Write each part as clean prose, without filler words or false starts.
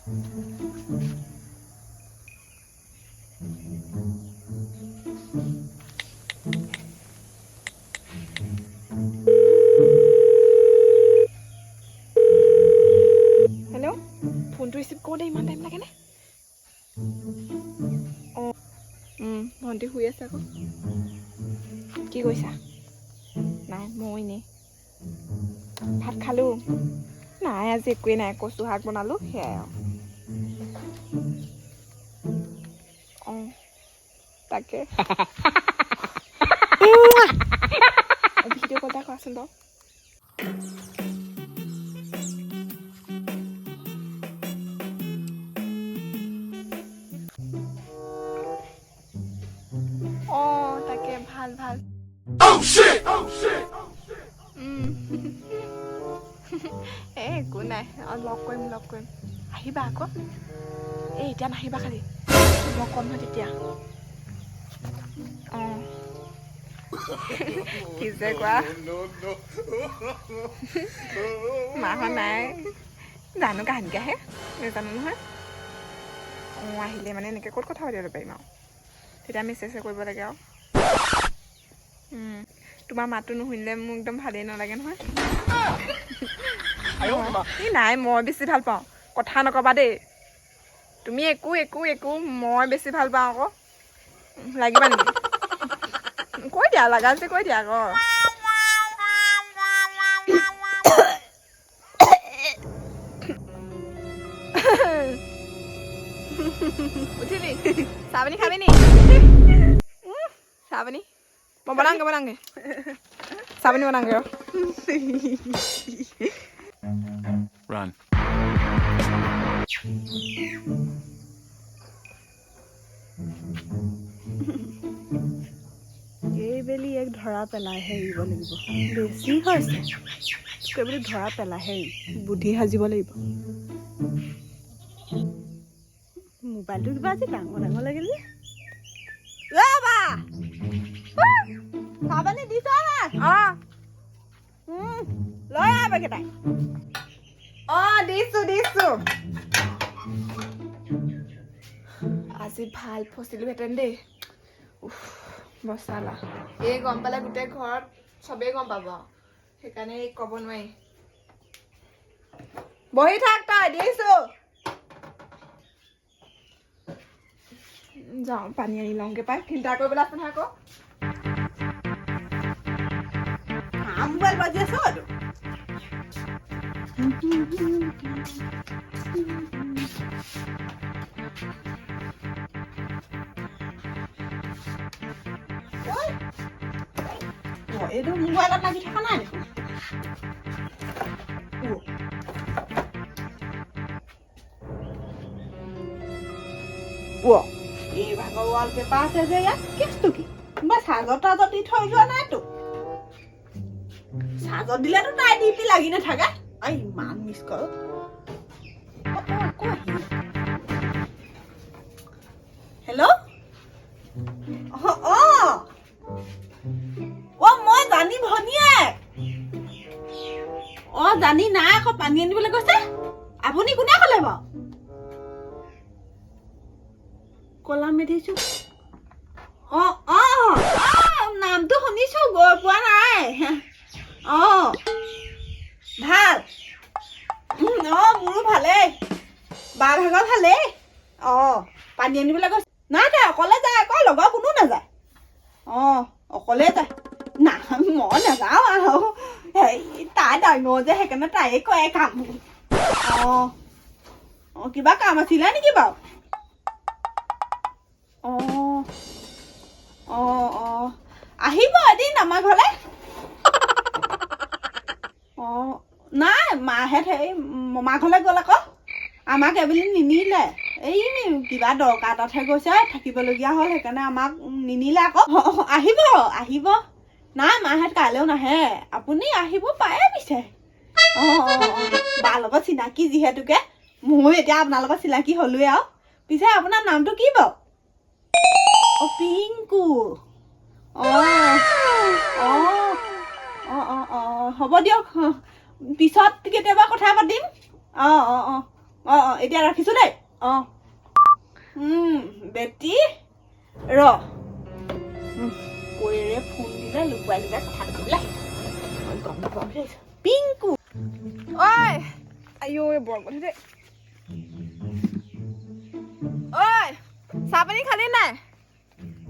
Hello' ফোনটো receive কৰোঁতে ইমান টাইম লাগেনে? অঁ ভণ্টি শুই আছে আকৌ। কি কৰিছা? নাই ময়ো এনেই। ভাত খালোঁ। নাই আজি একোৱেই নাই, কচু শাক বনালোঁ সেয়াই আৰু। অঁ তাকে ভিডিঅ' কল এটা কৰাচোন বাৰু। অঁ তাকে ভাল ভাল। একো নাই, লগ কৰিম আহিবা আকৌ। এতিয়া নাহিবা খালি, মই ক'ম নহয় তেতিয়া। অঁ কি যে কোৱা। মাহঁত নাই জানো কাহানিকে আহে নাজানো নহয়। অঁ আহিলে মানে এনেকৈ ক'ত কথা পাতিব পাৰিম আৰু, তেতিয়া মেছেজে কৰিব লাগে আৰু। তোমাৰ মাতটো নুশুনিলে মোৰ একদম ভালেই নালাগে নহয়। এই নাই মই বেছি ভাল পাওঁ, কথা নক'বা দেই তুমি। একো মই বেছি ভাল পাওঁ আকৌ। লাগিবা নেকি? কৈ দিয়া লাগা যে কৈ দিয়া আকৌ। উঠিলি চাহ পানী খাবি নি? চাহ পানী মই বনাওঁগে চাহ পানী বনাওঁগে ৰ। Run. এইবেলি এক ধৰা পেলাইহে এৰিব লাগিব। বেছি হৈছে বুলি ধৰা পেলাইহে এৰিম, বুদ্ধি সাজিব লাগিব। মোবাইলটো কিবা আজি ডাঙৰ লাগিল যে। বা চাহ পানী দিছ নাই? অঁ লৈ আহ বেগেইটাই। অঁ দিছোঁ। আজি ভাল ফচিলোহেঁতেন দেই। বচালা এই গম পালে গোটেই ঘৰত চবেই গম পাব, সেইকাৰণে ক'ব নোৱাৰি। বহি থাক তই, দিছোঁ। যাওঁ পানী আনি লওঁগে পাই, ফিল্টাৰ কৰিবলৈ আছে নহয় আকৌ। মোবাইল বাজি আছে এইটো। এইটো মোবাইলত লাগি থকা নাই দেখোন। এই ভাগৰ ৱাল পেপাৰ আছে যে ইয়াত, কেছটো কি? মই চাৰ্জত দি থৈ যোৱা নাইতো। চাৰ্জত দিলেতো তাই ডিউটি লাগি নাথাকে। ইমান মিছ কল। হেল্ল'। মই জানি ভনীয়েক। জানি নাই আকৌ পানী আনিবলৈ গৈছে। আপুনি কোনে ক'লে বাৰু? কলা মেধিছো। নামটো শুনিছো, গৈ পোৱা নাই। ভাল। মোৰো ভালেই। বাৰ ভাগৰ ভালেই। পানী আনিবলৈ গৈছে। নাই তাই অকলে যায় আকৌ, লগৰ কোনো নাযায়। অকলে যায়। না মই নাযাওঁ আৰু। তাই ডাঙৰ যে সেইকাৰণে তাইয়ে কৰে কাম। কিবা কাম আছিলে নেকি বাৰু? আহিব এদিন আমাৰ ঘৰলে। নাই মাহঁত মমা ঘৰলে গ'ল আকৌ। আমাক এবেলি নিনিলে। কিবা দৰকাৰ এটাতহে গৈছে, থাকিবলগীয়া হ'ল, সেইকাৰণে আমাক নিনিলে আকৌ। আহিব। নাই মাহঁত কাইলৈও নাহে, আপুনি আহিব পাৰে পিছে। বাৰ লগত চিনাকি যিহেতুকে, ময়ো এতিয়া আপোনাৰ লগত চিনাকি হলোৱে আৰু। পিছে আপোনাৰ নামটো কি বাৰু? পিংকু। হ'ব দিয়ক, পিছত কেতিয়াবা কথা পাতিম। এতিয়া ৰাখিছো দেই বেটি ৰ কৈৰে ফোন দিলে লুকুৱাই লুকুৱাই কথা পাতিবলৈ গম নাপাওঁ পিংকু ঐ আইও এই বৰ কথা দেই ঐ চাহ পানী খালি নাই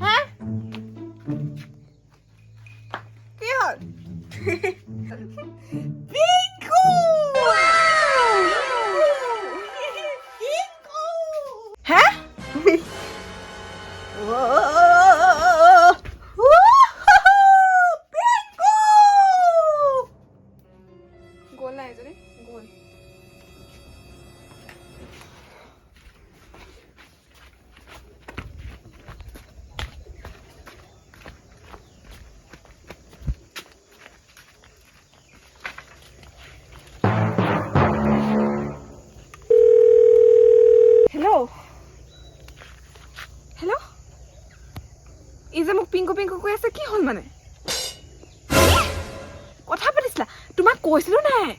হা কি হ'ল পিংকু হা গ'ল নাই এজনী গ'ল হেল্ল' হেল্ল' ই যে মোক পিংকু পিংকু কৈ আছে কি হ'ল মানে কথা পাতিছিলা তোমাক কৈছিলো নাই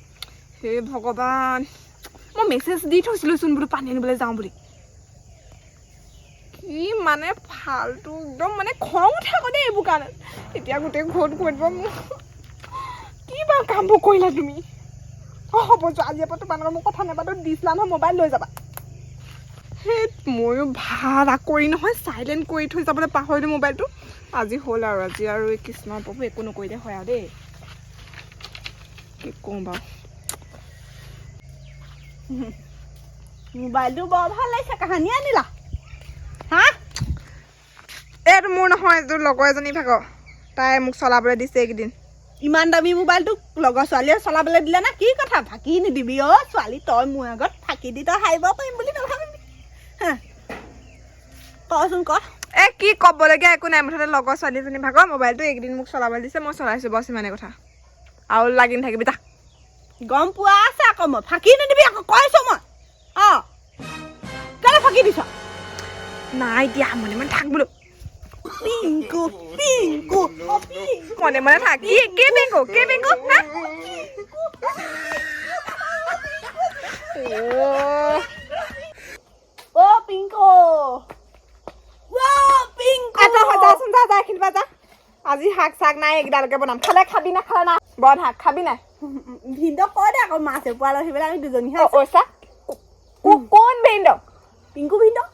হে ভগৱান মই মেছেজ দি থৈছিলো চোন বোলো পানী আনিবলৈ যাওঁ বুলি কি মানে ফাল্টু একদম মানে খং উঠে আকৌ দেই এইবোৰ কাৰণে এতিয়া গোটেই ঘৰত কৈ দিব মোক কি বাৰু কামবোৰ কৰিলা তুমি হ'ব যোৱা আজিৰ পৰা তোমাৰ লগত মোক কথা নাপাতো দিছিলা নহয় মোবাইল লৈ যাবা সেই ময়ো ভাল কৰি নহয় চাইলেণ্ট কৰি থৈ যাবলৈ পাহৰিলোঁ মোবাইলটো আজি হ'ল আৰু আজি আৰু এই কৃষ্ণৰ প্ৰভু একো নকৰিলে হয় আৰু দেই কি কওঁ বাৰু মোবাইলটো বৰ ভাল লাগিছে কাহানি আনিলা হা এইটো মোৰ নহয় এইটো লগৰ এজনী ভাগৰ তাই মোক চলাবলৈ দিছে এইকেইদিন ইমান দামী মোবাইলটো লগৰ ছোৱালীয়ে চলাবলৈ দিলে না কি কথা ফাঁকি নিদিবি ছোৱালী তই মোৰ আগত ফাঁকি দি তই হাৰিব পাৰিম বুলি নাভাবিবি কচোন ক কি ক'বলগীয়া একো নাই মুঠতে লগৰ ছোৱালীজনী ভাগৰ মোবাইলটো এইকেইদিন মোক চলাবলৈ দিছে মই চলাইছোঁ বছ ইমানে কথা আৰু লাগি নাথাকিবি যা গম পোৱা আছে আকৌ মই ফাঁকি নিদিবি আকৌ কৈছো মই কেলে ফাঁকি দিছ নাই দিয়া মনে মনে থাক বোলো পিংকু পিংকু মনে মনে থাক কি পিংকু হা পিংকু যাচোন যা খেলিবা যা আজি শাক চাক নাই এইকেইটালৈকে বনাম খালে খাবি না খালে না বন শাক খাবি নাই ভিনদক কৈ দে আকৌ মাছ এপোৱা লৈ পেলাই আমি দুজনীহে কোন ভিন্দ পিংকু ভিনদক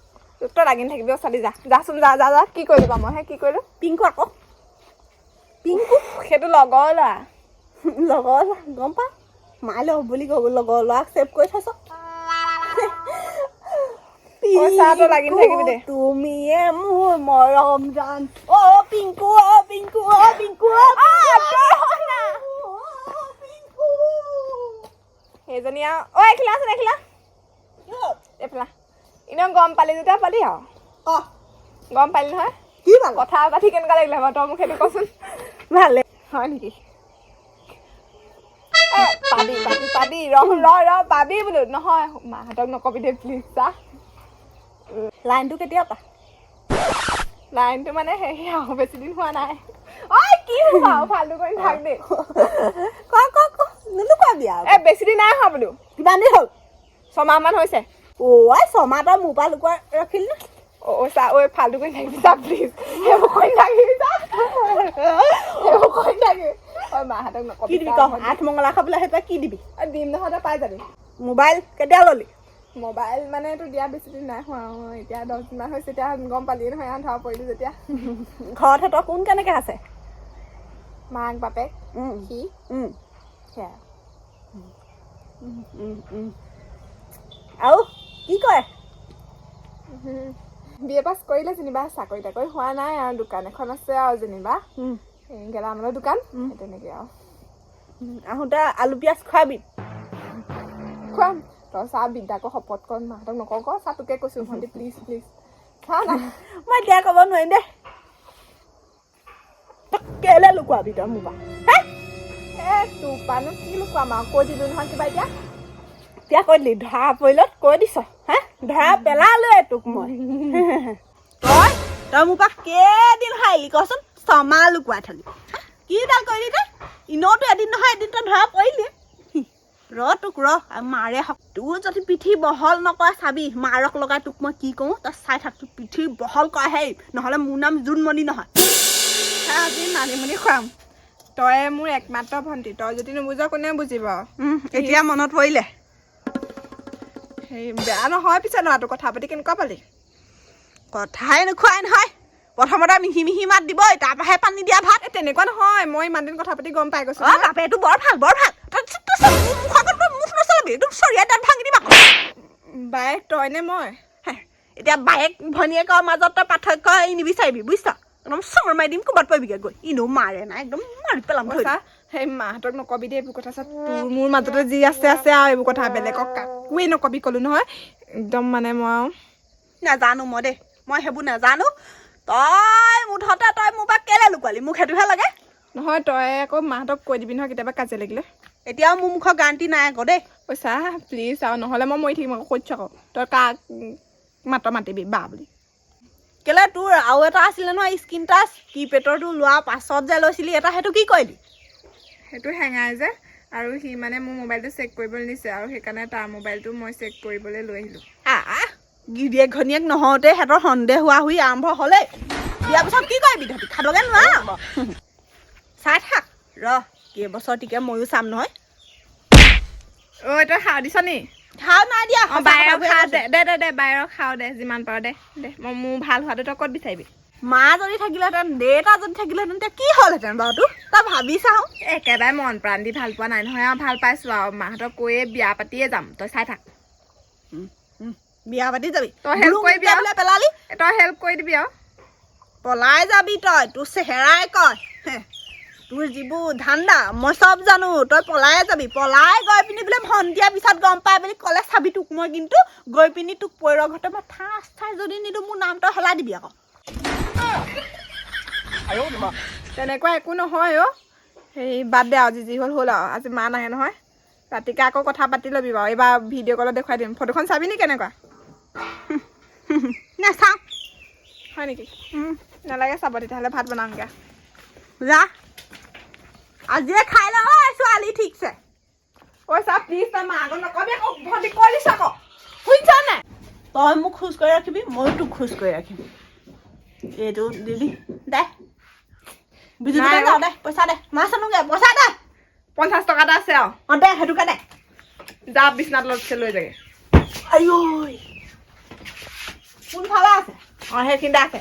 তই লাগি নাথাকিবি চালি যাচোন যা কি কৰিলো বা মই কি কৰিলো পিংকু আকৌ পিংকু সেইটো লগৰ ল'ৰা লগৰ গম পা মাই লগ বুলি কব লগৰ ল'ৰাক ছেভ কৰি থৈছ তুমিয়ে মোৰ মৰম জান পিংকু পিংকু পিংকু সেইজনী আৰু এইখিলা আছে এইখিলা এইফালা এনেও গম পালি যেতিয়া পালি আৰু গম পালি নহয় কি ভাল কথা পাতি কেনেকুৱা লাগিলে বাৰু তই মোক সেইটো কচোন ভালে হয় নেকি পাবি ৰ পাবি বোলো নহয় মাহঁতক নকবি দে প্লিজ চা লাইনটো কেতিয়া পা লাইনটো মানে হেৰি আৰু বেছি দিন হোৱা নাই কি হ'ব আৰু ফাল্টু কৰি থাক দেই নুলুকাবি আৰু বেছি দিন নাই হোৱা বোলো কিমান দিন হ'ল 6 মাহমান হৈছে ছমাহ তই মোৰ পৰা লুকুৱাই ৰাখিলি নে চা ফাল্টু কৰি থাকিবি চা প্লিজ সেইবোৰ কৰি থাকিবি চা সেইবোৰ কৰি থাকিবি মাহঁতক নকবি কি দিবি ক আঠমঙলা খাবলৈ সেইটোৱে কি দিবি দিম নহয় তই পাই যাবি মোবাইল কেতিয়া ল'লি মোবাইল মানে তোৰ দিয়া বেছি দিন নাই হোৱা এতিয়া 10 দিনমান হৈছে এতিয়া গম পালিয়ে নহয় ধৰা পৰিলোঁ যেতিয়া ঘৰত সিহঁতৰ কোন কেনেকৈ আছে মাক বাপেক সি সেয়া আৰু কি কয় BA পাছ কৰিলে যেনিবা চাকৰি তাকৰি হোৱা নাই আৰু দোকান এখন আছে আৰু যেনিবা গেলামালৰ দোকান তেনেকৈ আৰু আহোঁতে আলু পিঁয়াজ খোৱাবি খুৱাম তই চা বিদ্যাকো শপত কৰ মাহঁতক নকওঁ ক চা তোকে কৈছোঁ ভণ্টি প্লিজ চা না মই এতিয়া ক'ব নোৱাৰিম দে কেলে লুকুৱাবি তই মোৰ পৰা তোৰ পৰানো কি লুকুৱাম আৰু কৈ দিলোঁ নহয় কিবা এতিয়া কৈ দিলি ধৰা পৰিলত কৈ দিছ ধৰা পেলালোৱে তোক মই তই মোৰ পৰা কেইদিন হাৰিলি কচোন 6 মাহ লুকুৱাই থলি কিডাল কৰিলি তই ইনতো এদিন নহয় এদিন তই ধৰা পৰিলি তোক মাৰে হক তোৰ যদি পিঠি বহল নকৰে চাবি মাৰক লগাই তোক মই কি কওঁ তই চাই থাক তোৰ পিঠি বহল কৰে হেই নহ'লে মোৰ নাম জোনমণি নহয় আজি মানিমুনি খুৱাম তই মোৰ একমাত্ৰ ভণ্টি তই যদি নুবুজ কোনে বুজিব এতিয়া মনত পৰিলে সেই বেয়া নহয় পিছে ল'ৰাটো কথা পাতি কেনেকুৱা পালি কথাই নোখোৱাই নহয় প্ৰথমতে মিহি মিহি মাত দিব তাৰপৰাহে পানী দিয়া ভাত তেনেকুৱা নহয় মই ইমান দিন কথা পাতি গম পাই গৈছো বাপে এইটো বৰ ভাল মুখ নচলাবি একদম চৰিয়া দাঁত ভাঙি দিম আকৌ বায়েক তই নে মই এতিয়া বায়েক ভনীয়েকৰ মাজত তই পাৰ্থক্য নিবিচাৰিবি বুজিছ একদম চৰ মাৰি দিম ক'ৰবাত পাৰিবিগৈ গৈ ইনো মাৰে নাই একদম মাৰি পেলাম সেই মাহঁতক নকবি দেই এইবোৰ কথা তোৰ মোৰ মাজতে যি আছে আৰু এইবোৰ কথা বেলেগক কাকোৱেই নকবি ক'লো নহয় একদম মানে মই নাজানো মই দেই মই সেইবোৰ নাজানো তই মুঠতে তই মোৰ পৰা কেলে লুকুৱালি মোক সেইটোহে লাগে নহয় তই আকৌ মাহঁতক কৈ দিবি নহয় কেতিয়াবা কাজিয়া লাগিলে এতিয়াও মোৰ মুখৰ গাণ্টি নাই আকৌ দেই পইচা প্লিজ আৰু নহ'লে মই মৰি থাকিম আকৌ কৈছোঁ আকৌ তই কাক মাতিবি বা বুলি কেলে তোৰ আৰু এটা আছিলে নহয় স্ক্ৰীন টাচ কিপেডৰটো লোৱাৰ পাছত যে লৈছিলি এটা সেইটো কি কৰিলি সেইটো হেঙাই যে আৰু সি মানে মোৰ মোবাইলটো চেক কৰিবলৈ নিছে আৰু সেইকাৰণে তাৰ মোবাইলটো মই চেক কৰিবলৈ লৈ আহিলোঁ গিৰিয়েক ঘনীয়েক নহওঁতে সিহঁতৰ সন্দেহ হোৱা হৈ আৰম্ভ হ'লেই বিয়াৰ পিছত কি কৰিবি তহঁতি খাবগৈ নোৱাৰ চাই থাক কেইবছৰ টিকে ময়ো চাম নহয় ঐ তই খাওঁ দিছ নি খাওঁ নাই দিয়া বায়েৰক খাওঁ দে বায়েৰক খাওঁ দে যিমান পাৰ দে মই মোৰ ভাল হোৱাটো তই ক'ত বিচাৰিবি মা যদি থাকিলেহেঁতেন দেউতা যদি থাকিলেহেঁতেন তেতিয়া কি হ'লহেঁতেন বাৰু তোৰ তই ভাবি চাওঁ একেবাৰে মন প্ৰাণ দি ভাল পোৱা নাই নহয় আৰু ভাল পাইছোঁ আৰু মাহঁতক কৈয়ে বিয়া পাতিয়ে যাম তই চাই থাক বিয়া পাতি যাবি তই হেল্প কৰিবি বোলে পেলালি তই হেল্প কৰি দিবি আৰু পলাই যাবি তই তোৰ চেহেৰাই কয় তোৰ যিবোৰ ধান্দা মই চব জানো তই পলাই যাবি পলাই গৈ পিনি বোলে ভণ্টিয়া পিছত গম পাই বুলি ক'লে চাবি তোক মই কিন্তু গৈ পিনি তোক পৈৰ ঘৰতে মই ঠাই যদি নিদিওঁ মোৰ নাম তই সলাই দিবি আকৌ তেনেকুৱা একো নহয় সেই বাদ দে আজি যি হ'ল আৰু আজি মা নাহে নহয় ৰাতিকে আকৌ কথা পাতি ল'বি বাৰু এইবাৰ ভিডিঅ' কলত দেখুৱাই দিম ফটোখন চাবি নি কেনেকুৱা নাচাওঁ হয় নেকি নালাগে চাব তেতিয়াহ'লে ভাত বনাওঁগৈ যা আজিয়ে খাই ল ছোৱালী ঠিকছে পইচা প্লিজ তই মাক নকবি আকৌ ভণ্টি কৈ দিছ আকৌ শুনিছ নাই তই মোক খোজ কৰি ৰাখিবি ময়ো তোক খোজ কৰি ৰাখিম এইটো দিদি দে বিজুলী যাওঁ দে পইচা দে মাছ আনোগৈ পইচা দে 50 টকা এটা আছে আৰু দে সেইটোকে দে যা বিচনাত লগত লৈ যাগে আইঐ কোনফালে আছে সেইখিনিতে আছে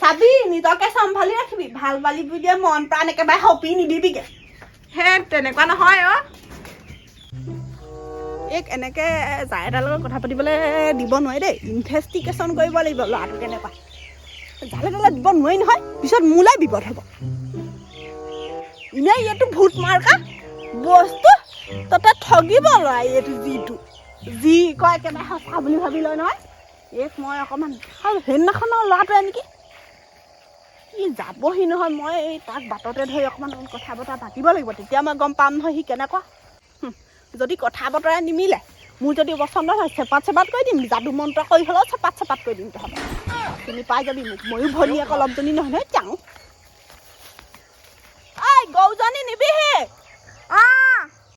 চাবি নিজকে চম্ভালি ৰাখিবি ভাল বালি বুলিয়ে মন প্ৰাণ একেবাৰে সপি নিদিবিগে সেই তেনেকুৱা নহয় এই এনেকে যাই এটাৰ লগত কথা পাতিবলৈ দিব নোৱাৰি দেই ইনভেষ্টিগেশ্যন কৰিব লাগিব ল'ৰাটো কেনেকুৱা জালে তালে দিব নোৱাৰি নহয় পিছত মোলৈ বিপদ হ'ব এনেই এইটো ভূত মাৰ্কা বস্তু তাতে ঠগিব ল'ৰা এইটো যি কয় একেবাৰে সঁচা বুলি ভাবি লয় নহয় মই অকণমান সেইদিনাখনৰ ল'ৰাটোৱে নেকি ই যাবহি নহয় মই তাক বাটতে ধৰি অকণমান কথা বতৰা পাতিব লাগিব তেতিয়া মই গম পাম নহয় সি কেনেকুৱা যদি কথা বতৰা নিমিলে মোৰ যদি পচন্দ হয় চেপাত কৰি দিম যাদু মন্ত্ৰ কৰি হ'লেও চেপাত কৰি দিম তহঁতে চিনি পাই যাবি মোক ময়ো ভনীয়েক অলপজনী নহয় নহয় যাওঁ গৰুজনী নিবিহি